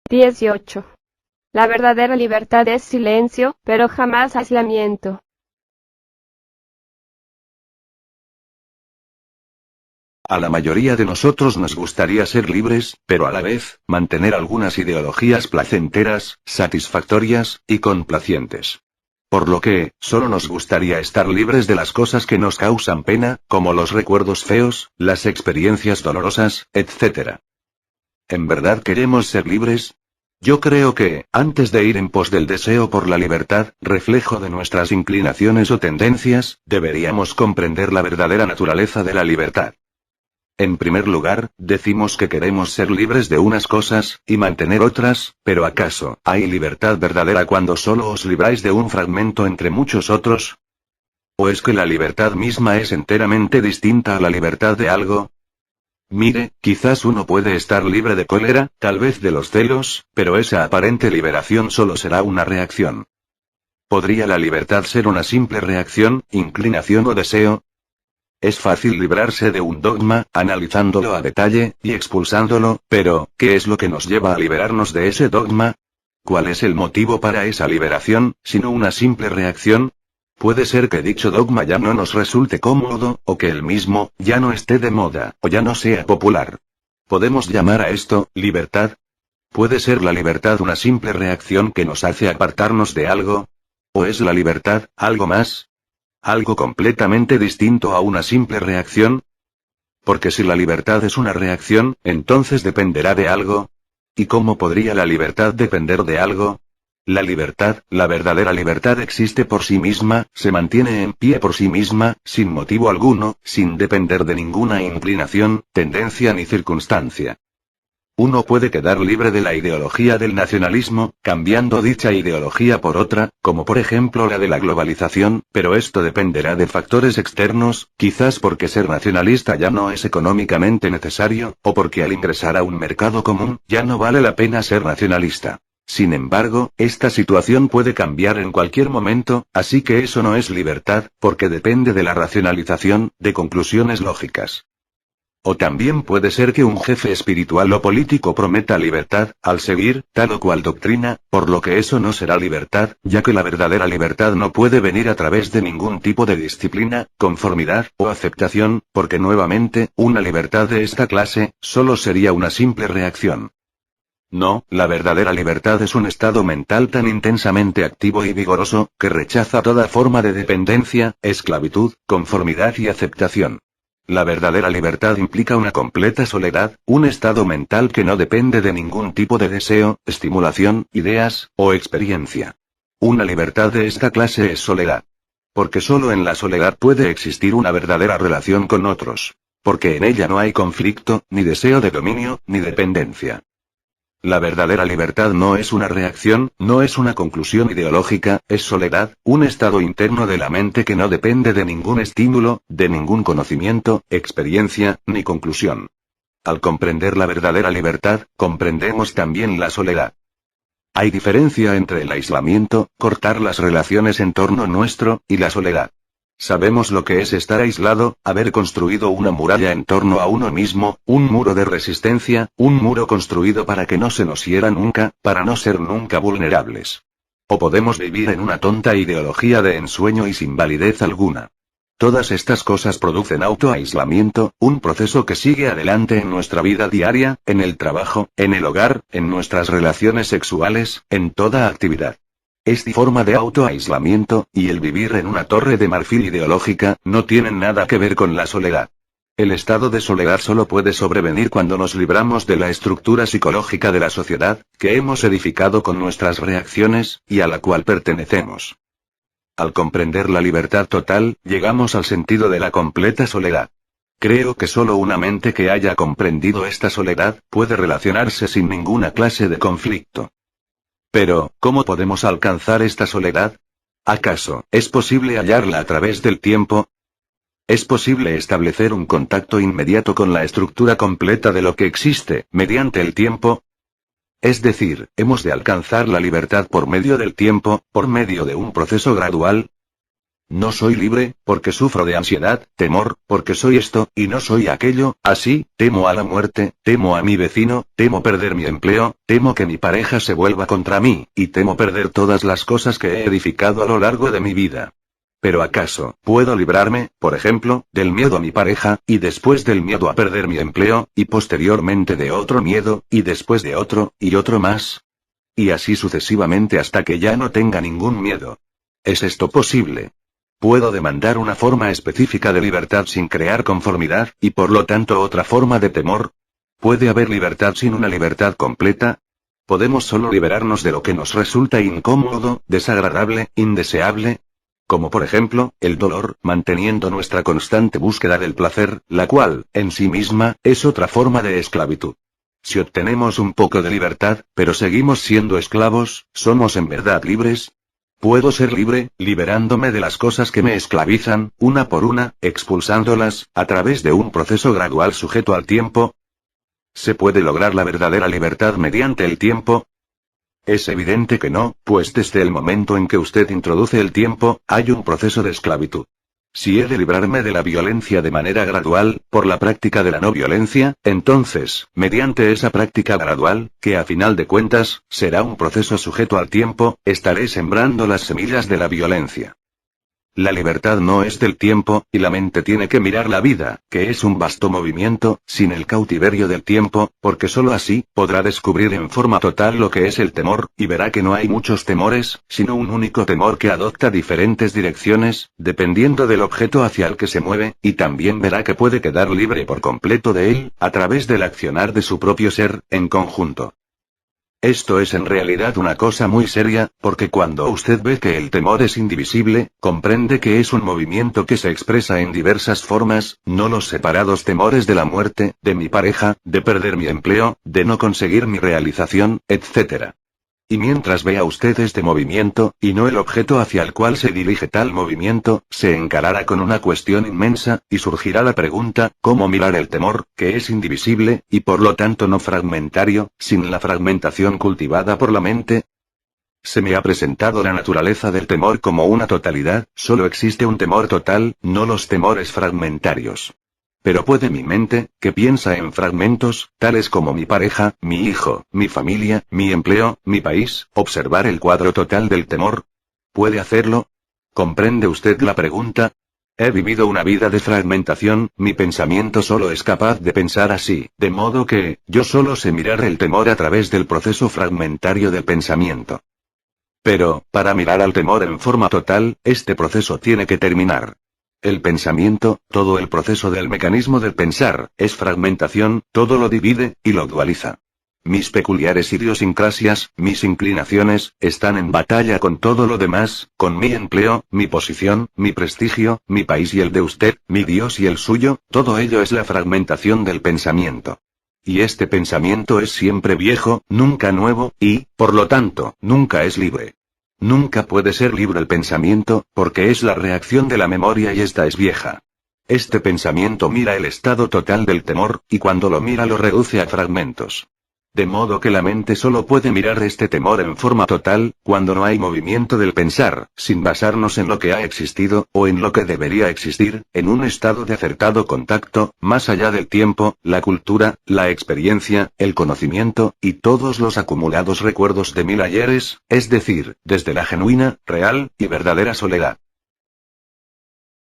18. La verdadera libertad es silencio, pero jamás aislamiento. A la mayoría de nosotros nos gustaría ser libres, pero a la vez, mantener algunas ideologías placenteras, satisfactorias, y complacientes. Por lo que, solo nos gustaría estar libres de las cosas que nos causan pena, como los recuerdos feos, las experiencias dolorosas, etc. ¿En verdad queremos ser libres? Yo creo que, antes de ir en pos del deseo por la libertad, reflejo de nuestras inclinaciones o tendencias, deberíamos comprender la verdadera naturaleza de la libertad. En primer lugar, decimos que queremos ser libres de unas cosas, y mantener otras, pero ¿acaso hay libertad verdadera cuando solo os libráis de un fragmento entre muchos otros? ¿O es que la libertad misma es enteramente distinta a la libertad de algo? Mire, quizás uno puede estar libre de cólera, tal vez de los celos, pero esa aparente liberación solo será una reacción. ¿Podría la libertad ser una simple reacción, inclinación o deseo? Es fácil librarse de un dogma, analizándolo a detalle, y expulsándolo, pero, ¿qué es lo que nos lleva a liberarnos de ese dogma? ¿Cuál es el motivo para esa liberación, sino una simple reacción? Puede ser que dicho dogma ya no nos resulte cómodo, o que el mismo, ya no esté de moda, o ya no sea popular. ¿Podemos llamar a esto, libertad? ¿Puede ser la libertad una simple reacción que nos hace apartarnos de algo? ¿O es la libertad, algo más? ¿Algo completamente distinto a una simple reacción? Porque si la libertad es una reacción, entonces dependerá de algo. ¿Y cómo podría la libertad depender de algo? La libertad, la verdadera libertad existe por sí misma, se mantiene en pie por sí misma, sin motivo alguno, sin depender de ninguna inclinación, tendencia ni circunstancia. Uno puede quedar libre de la ideología del nacionalismo, cambiando dicha ideología por otra, como por ejemplo la de la globalización, pero esto dependerá de factores externos, quizás porque ser nacionalista ya no es económicamente necesario, o porque al ingresar a un mercado común, ya no vale la pena ser nacionalista. Sin embargo, esta situación puede cambiar en cualquier momento, así que eso no es libertad, porque depende de la racionalización, de conclusiones lógicas. O también puede ser que un jefe espiritual o político prometa libertad, al seguir tal o cual doctrina, por lo que eso no será libertad, ya que la verdadera libertad no puede venir a través de ningún tipo de disciplina, conformidad, o aceptación, porque nuevamente, una libertad de esta clase, solo sería una simple reacción. No, la verdadera libertad es un estado mental tan intensamente activo y vigoroso, que rechaza toda forma de dependencia, esclavitud, conformidad y aceptación. La verdadera libertad implica una completa soledad, un estado mental que no depende de ningún tipo de deseo, estimulación, ideas, o experiencia. Una libertad de esta clase es soledad. Porque solo en la soledad puede existir una verdadera relación con otros. Porque en ella no hay conflicto, ni deseo de dominio, ni dependencia. La verdadera libertad no es una reacción, no es una conclusión ideológica, es soledad, un estado interno de la mente que no depende de ningún estímulo, de ningún conocimiento, experiencia, ni conclusión. Al comprender la verdadera libertad, comprendemos también la soledad. Hay diferencia entre el aislamiento, cortar las relaciones en torno nuestro, y la soledad. Sabemos lo que es estar aislado, haber construido una muralla en torno a uno mismo, un muro de resistencia, un muro construido para que no se nos hiera nunca, para no ser nunca vulnerables. O podemos vivir en una tonta ideología de ensueño y sin validez alguna. Todas estas cosas producen autoaislamiento, un proceso que sigue adelante en nuestra vida diaria, en el trabajo, en el hogar, en nuestras relaciones sexuales, en toda actividad. Esta forma de autoaislamiento, y el vivir en una torre de marfil ideológica, no tienen nada que ver con la soledad. El estado de soledad solo puede sobrevenir cuando nos libramos de la estructura psicológica de la sociedad, que hemos edificado con nuestras reacciones, y a la cual pertenecemos. Al comprender la libertad total, llegamos al sentido de la completa soledad. Creo que solo una mente que haya comprendido esta soledad, puede relacionarse sin ninguna clase de conflicto. Pero, ¿cómo podemos alcanzar esta soledad? ¿Acaso es posible hallarla a través del tiempo? ¿Es posible establecer un contacto inmediato con la estructura completa de lo que existe, mediante el tiempo? Es decir, ¿hemos de alcanzar la libertad por medio del tiempo, por medio de un proceso gradual? No soy libre, porque sufro de ansiedad, temor, porque soy esto, y no soy aquello, así, temo a la muerte, temo a mi vecino, temo perder mi empleo, temo que mi pareja se vuelva contra mí, y temo perder todas las cosas que he edificado a lo largo de mi vida. Pero ¿acaso puedo librarme, por ejemplo, del miedo a mi pareja, y después del miedo a perder mi empleo, y posteriormente de otro miedo, y después de otro, y otro más? Y así sucesivamente hasta que ya no tenga ningún miedo. ¿Es esto posible? Puedo demandar una forma específica de libertad sin crear conformidad, y por lo tanto otra forma de temor. ¿Puede haber libertad sin una libertad completa? ¿Podemos solo liberarnos de lo que nos resulta incómodo, desagradable, indeseable? Como por ejemplo, el dolor, manteniendo nuestra constante búsqueda del placer, la cual, en sí misma, es otra forma de esclavitud. Si obtenemos un poco de libertad, pero seguimos siendo esclavos, ¿somos en verdad libres? ¿Puedo ser libre, liberándome de las cosas que me esclavizan, una por una, expulsándolas, a través de un proceso gradual sujeto al tiempo? ¿Se puede lograr la verdadera libertad mediante el tiempo? Es evidente que no, pues desde el momento en que usted introduce el tiempo, hay un proceso de esclavitud. Si he de librarme de la violencia de manera gradual, por la práctica de la no violencia, entonces, mediante esa práctica gradual, que a final de cuentas, será un proceso sujeto al tiempo, estaré sembrando las semillas de la violencia. La libertad no es del tiempo, y la mente tiene que mirar la vida, que es un vasto movimiento, sin el cautiverio del tiempo, porque sólo así, podrá descubrir en forma total lo que es el temor, y verá que no hay muchos temores, sino un único temor que adopta diferentes direcciones, dependiendo del objeto hacia el que se mueve, y también verá que puede quedar libre por completo de él, a través del accionar de su propio ser, en conjunto. Esto es en realidad una cosa muy seria, porque cuando usted ve que el temor es indivisible, comprende que es un movimiento que se expresa en diversas formas, no los separados temores de la muerte, de mi pareja, de perder mi empleo, de no conseguir mi realización, etc. Y mientras vea usted este movimiento, y no el objeto hacia el cual se dirige tal movimiento, se encarará con una cuestión inmensa, y surgirá la pregunta, ¿cómo mirar el temor, que es indivisible, y por lo tanto no fragmentario, sin la fragmentación cultivada por la mente? Se me ha presentado la naturaleza del temor como una totalidad, solo existe un temor total, no los temores fragmentarios. Pero ¿puede mi mente, que piensa en fragmentos, tales como mi pareja, mi hijo, mi familia, mi empleo, mi país, observar el cuadro total del temor? ¿Puede hacerlo? ¿Comprende usted la pregunta? He vivido una vida de fragmentación, mi pensamiento solo es capaz de pensar así, de modo que, yo solo sé mirar el temor a través del proceso fragmentario del pensamiento. Pero, para mirar al temor en forma total, este proceso tiene que terminar. El pensamiento, todo el proceso del mecanismo del pensar, es fragmentación, todo lo divide, y lo dualiza. Mis peculiares idiosincrasias, mis inclinaciones, están en batalla con todo lo demás, con mi empleo, mi posición, mi prestigio, mi país y el de usted, mi Dios y el suyo, todo ello es la fragmentación del pensamiento. Y este pensamiento es siempre viejo, nunca nuevo, y, por lo tanto, nunca es libre. Nunca puede ser libre el pensamiento, porque es la reacción de la memoria y esta es vieja. Este pensamiento mira el estado total del temor, y cuando lo mira lo reduce a fragmentos. De modo que la mente solo puede mirar este temor en forma total, cuando no hay movimiento del pensar, sin basarnos en lo que ha existido, o en lo que debería existir, en un estado de acertado contacto, más allá del tiempo, la cultura, la experiencia, el conocimiento, y todos los acumulados recuerdos de mil ayeres, es decir, desde la genuina, real, y verdadera soledad.